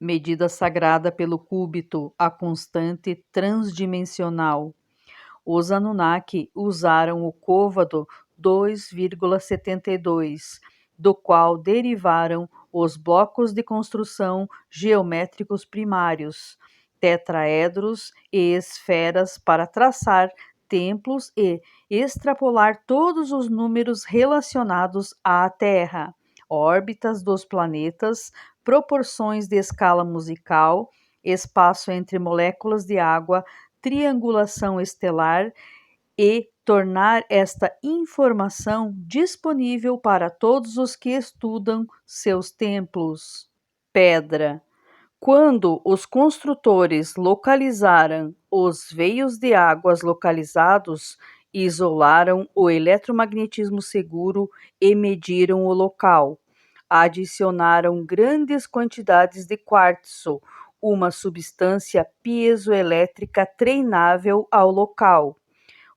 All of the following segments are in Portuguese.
medida sagrada pelo cúbito, a constante transdimensional. Os Anunnaki usaram o côvado 2,72, do qual derivaram os blocos de construção geométricos primários, tetraedros e esferas para traçar templos e extrapolar todos os números relacionados à Terra, órbitas dos planetas, proporções de escala musical, espaço entre moléculas de água, triangulação estelar e tornar esta informação disponível para todos os que estudam seus templos. Pedra. Quando os construtores localizaram os veios de águas localizados, isolaram o eletromagnetismo seguro e mediram o local. Adicionaram grandes quantidades de quartzo, uma substância piezoelétrica treinável, ao local.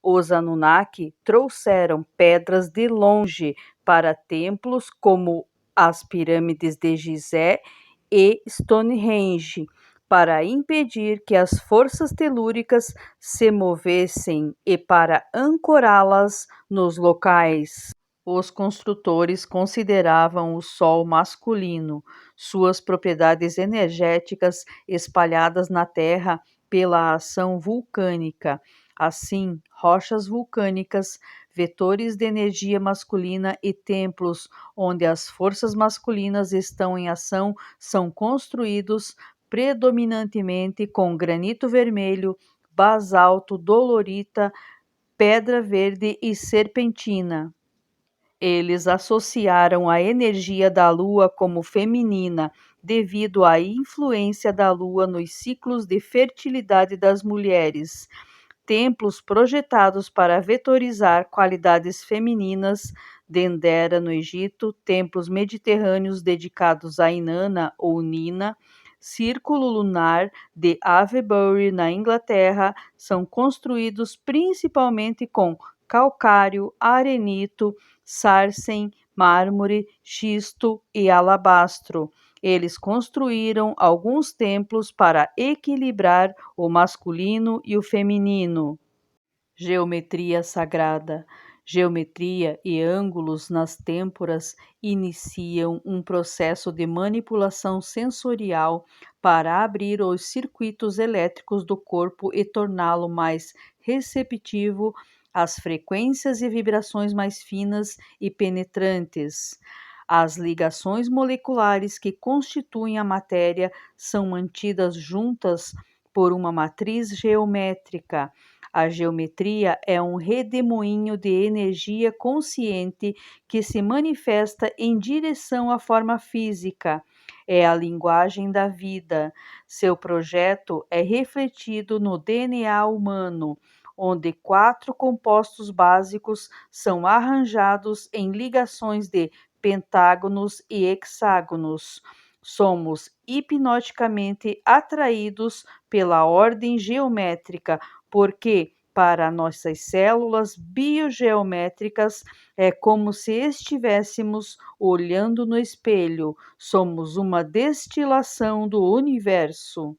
Os Anunnaki trouxeram pedras de longe para templos como as pirâmides de Gizé e Stonehenge, para impedir que as forças telúricas se movessem e para ancorá-las nos locais. Os construtores consideravam o Sol masculino, suas propriedades energéticas espalhadas na Terra pela ação vulcânica. Assim, rochas vulcânicas, vetores de energia masculina e templos onde as forças masculinas estão em ação são construídos predominantemente com granito vermelho, basalto, dolorita, pedra verde e serpentina. Eles associaram a energia da Lua como feminina, devido à influência da Lua nos ciclos de fertilidade das mulheres. Templos projetados para vetorizar qualidades femininas, Dendera no Egito, templos mediterrâneos dedicados a Inanna ou Nina, Círculo Lunar de Avebury na Inglaterra, são construídos principalmente com calcário, arenito, sarsen, mármore, xisto e alabastro. Eles construíram alguns templos para equilibrar o masculino e o feminino. Geometria sagrada. Geometria e ângulos nas têmporas iniciam um processo de manipulação sensorial para abrir os circuitos elétricos do corpo e torná-lo mais receptivo às frequências e vibrações mais finas e penetrantes. As ligações moleculares que constituem a matéria são mantidas juntas por uma matriz geométrica. A geometria é um redemoinho de energia consciente que se manifesta em direção à forma física. É a linguagem da vida. Seu projeto é refletido no DNA humano, onde 4 compostos básicos são arranjados em ligações de pentágonos e hexágonos. Somos hipnoticamente atraídos pela ordem geométrica, porque para nossas células biogeométricas é como se estivéssemos olhando no espelho. Somos uma destilação do universo.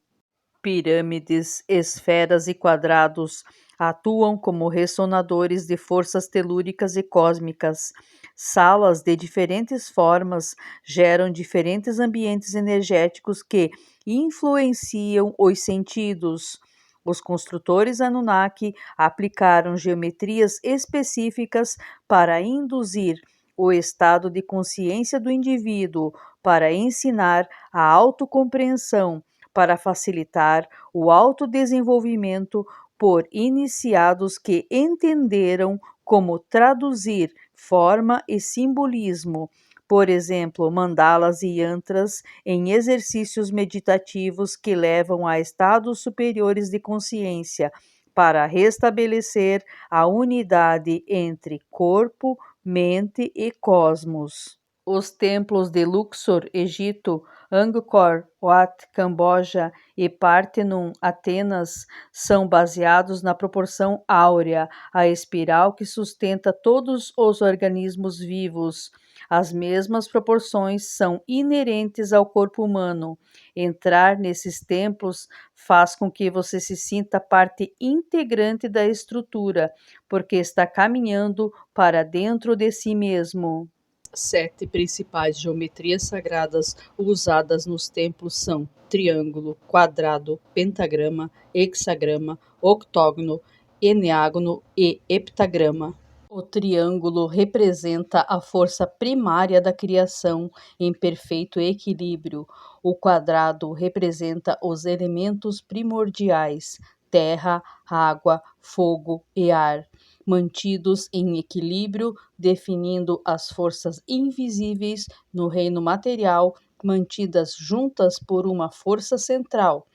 Pirâmides, esferas e quadrados atuam como ressonadores de forças telúricas e cósmicas. Salas de diferentes formas geram diferentes ambientes energéticos que influenciam os sentidos. Os construtores Anunnaki aplicaram geometrias específicas para induzir o estado de consciência do indivíduo, para ensinar a autocompreensão, para facilitar o autodesenvolvimento por iniciados que entenderam como traduzir forma e simbolismo, por exemplo, mandalas e yantras, em exercícios meditativos que levam a estados superiores de consciência, para restabelecer a unidade entre corpo, mente e cosmos. Os templos de Luxor, Egito, Angkor Wat, Camboja e Parthenon, Atenas, são baseados na proporção áurea, a espiral que sustenta todos os organismos vivos. As mesmas proporções são inerentes ao corpo humano. Entrar nesses templos faz com que você se sinta parte integrante da estrutura, porque está caminhando para dentro de si mesmo. 7 principais geometrias sagradas usadas nos templos são triângulo, quadrado, pentagrama, hexagrama, octógono, eneágono e heptagrama. O triângulo representa a força primária da criação em perfeito equilíbrio. O quadrado representa os elementos primordiais: terra, água, fogo e ar, mantidos em equilíbrio, definindo as forças invisíveis no reino material, mantidas juntas por uma força central.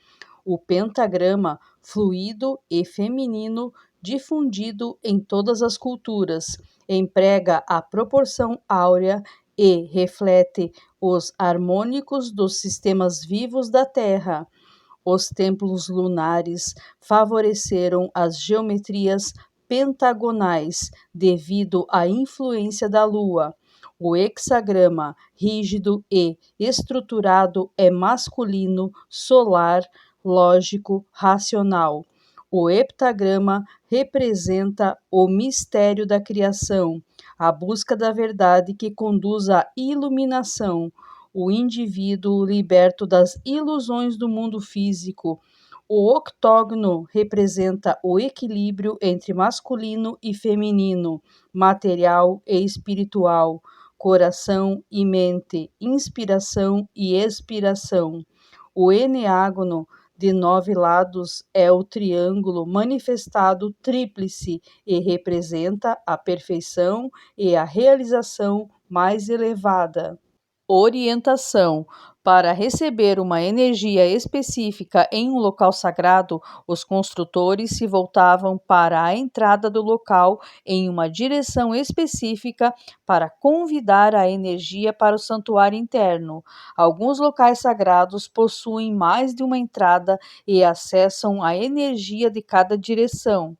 O pentagrama, fluido e feminino, difundido em todas as culturas, emprega a proporção áurea e reflete os harmônicos dos sistemas vivos da Terra. Os templos lunares favoreceram as geometrias pentagonais devido à influência da Lua. O hexagrama, rígido e estruturado, é masculino, solar, lógico, racional. O heptagrama representa o mistério da criação, a busca da verdade que conduz à iluminação, o indivíduo liberto das ilusões do mundo físico. O octógono representa o equilíbrio entre masculino e feminino, material e espiritual, coração e mente, inspiração e expiração. O eneágono de 9 lados é o triângulo manifestado tríplice e representa a perfeição e a realização mais elevada. Orientação: para receber uma energia específica em um local sagrado, os construtores se voltavam para a entrada do local em uma direção específica para convidar a energia para o santuário interno. Alguns locais sagrados possuem mais de uma entrada e acessam a energia de cada direção.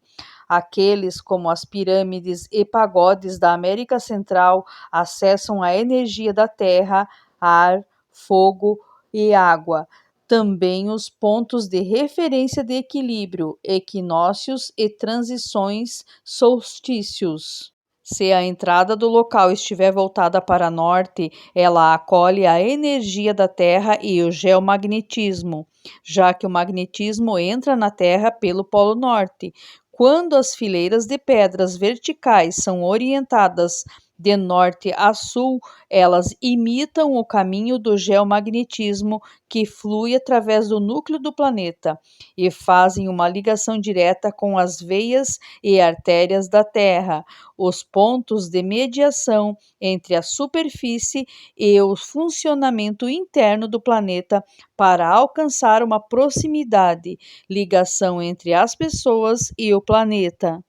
Aqueles, como as pirâmides e pagodes da América Central, acessam a energia da terra, ar, fogo e água. Também os pontos de referência de equilíbrio, equinócios e transições, solstícios. Se a entrada do local estiver voltada para norte, ela acolhe a energia da Terra e o geomagnetismo, já que o magnetismo entra na Terra pelo Polo Norte. Quando as fileiras de pedras verticais são orientadas de norte a sul, elas imitam o caminho do geomagnetismo que flui através do núcleo do planeta e fazem uma ligação direta com as veias e artérias da Terra, os pontos de mediação entre a superfície e o funcionamento interno do planeta para alcançar uma proximidade, ligação entre as pessoas e o planeta.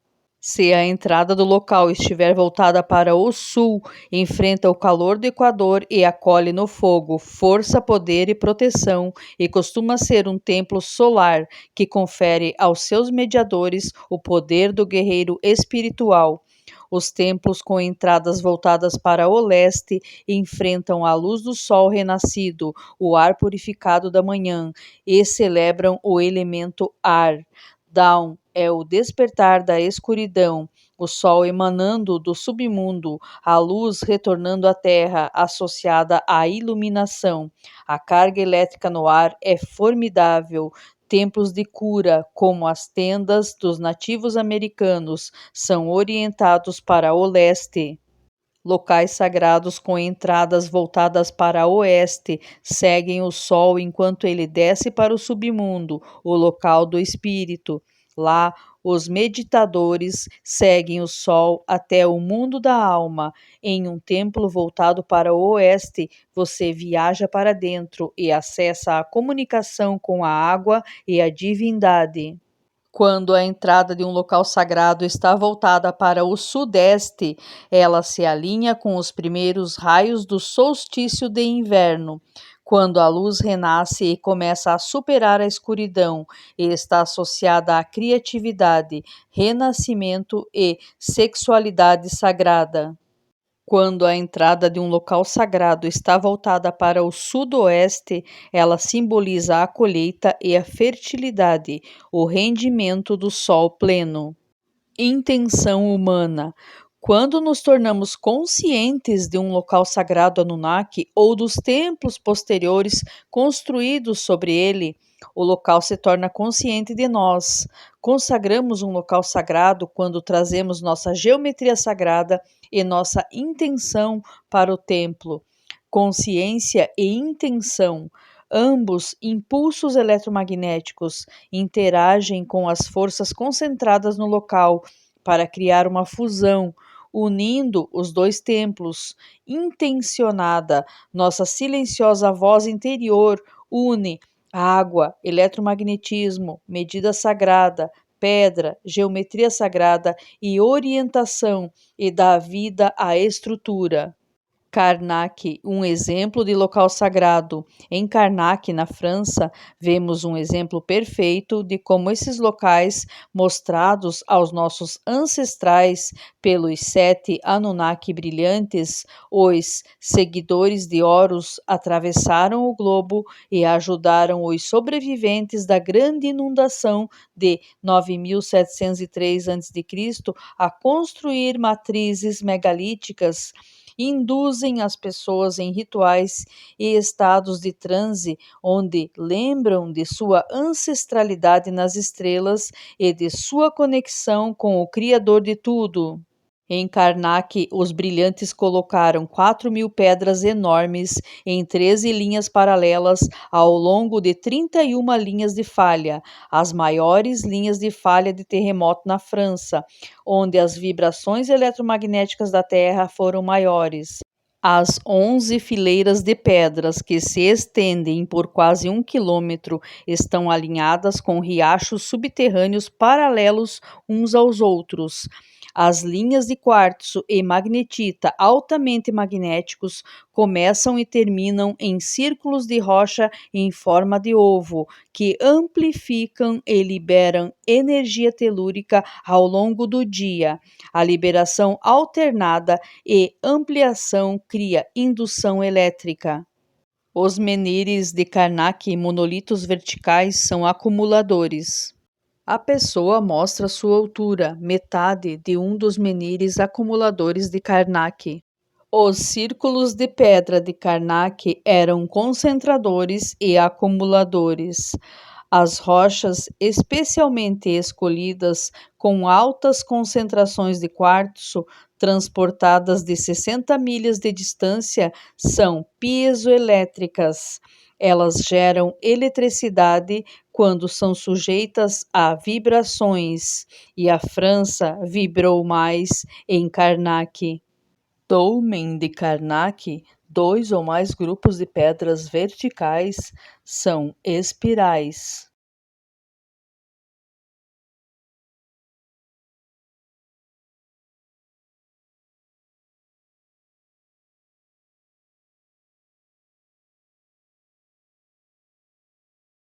Se a entrada do local estiver voltada para o sul, enfrenta o calor do Equador e acolhe no fogo força, poder e proteção, e costuma ser um templo solar que confere aos seus mediadores o poder do guerreiro espiritual. Os templos com entradas voltadas para o leste enfrentam a luz do sol renascido, o ar purificado da manhã, e celebram o elemento ar. Dawn é o despertar da escuridão, o sol emanando do submundo, a luz retornando à terra, associada à iluminação. A carga elétrica no ar é formidável. Templos de cura, como as tendas dos nativos americanos, são orientados para o leste. Locais sagrados com entradas voltadas para oeste seguem o sol enquanto ele desce para o submundo, o local do espírito. Lá, os meditadores seguem o sol até o mundo da alma. Em um templo voltado para o oeste, você viaja para dentro e acessa a comunicação com a água e a divindade. Quando a entrada de um local sagrado está voltada para o sudeste, ela se alinha com os primeiros raios do solstício de inverno, quando a luz renasce e começa a superar a escuridão, e está associada à criatividade, renascimento e sexualidade sagrada. Quando a entrada de um local sagrado está voltada para o sudoeste, ela simboliza a colheita e a fertilidade, o rendimento do sol pleno. Intenção humana. Quando nos tornamos conscientes de um local sagrado Anunnaki ou dos templos posteriores construídos sobre ele, o local se torna consciente de nós. Consagramos um local sagrado quando trazemos nossa geometria sagrada e nossa intenção para o templo. Consciência e intenção. Ambos impulsos eletromagnéticos interagem com as forças concentradas no local para criar uma fusão, unindo os dois templos. Intencionada, nossa silenciosa voz interior une água, eletromagnetismo, medida sagrada, pedra, geometria sagrada e orientação, e dá vida à estrutura. Karnak, um exemplo de local sagrado. Em Karnak, na França, vemos um exemplo perfeito de como esses locais, mostrados aos nossos ancestrais pelos 7 Anunnaki brilhantes, os seguidores de Horus, atravessaram o globo e ajudaram os sobreviventes da grande inundação de 9703 a.C. a construir matrizes megalíticas, induzem as pessoas em rituais e estados de transe onde lembram de sua ancestralidade nas estrelas e de sua conexão com o Criador de tudo. Em Karnak, os brilhantes colocaram 4.000 pedras enormes em 13 linhas paralelas ao longo de 31 linhas de falha, as maiores linhas de falha de terremoto na França, onde as vibrações eletromagnéticas da Terra foram maiores. As 11 fileiras de pedras, que se estendem por quase 1 quilômetro, estão alinhadas com riachos subterrâneos paralelos uns aos outros. As linhas de quartzo e magnetita altamente magnéticos começam e terminam em círculos de rocha em forma de ovo, que amplificam e liberam energia telúrica ao longo do dia. A liberação alternada e ampliação cria indução elétrica. Os menires de Karnak, monolitos verticais, são acumuladores. A pessoa mostra sua altura, metade de um dos menires acumuladores de Karnak. Os círculos de pedra de Karnak eram concentradores e acumuladores. As rochas especialmente escolhidas com altas concentrações de quartzo, transportadas de 60 milhas de distância, são piezoelétricas. Elas geram eletricidade quando são sujeitas a vibrações, e a França vibrou mais em Karnak. Dolmen de Karnak, 2 ou mais grupos de pedras verticais, são espirais.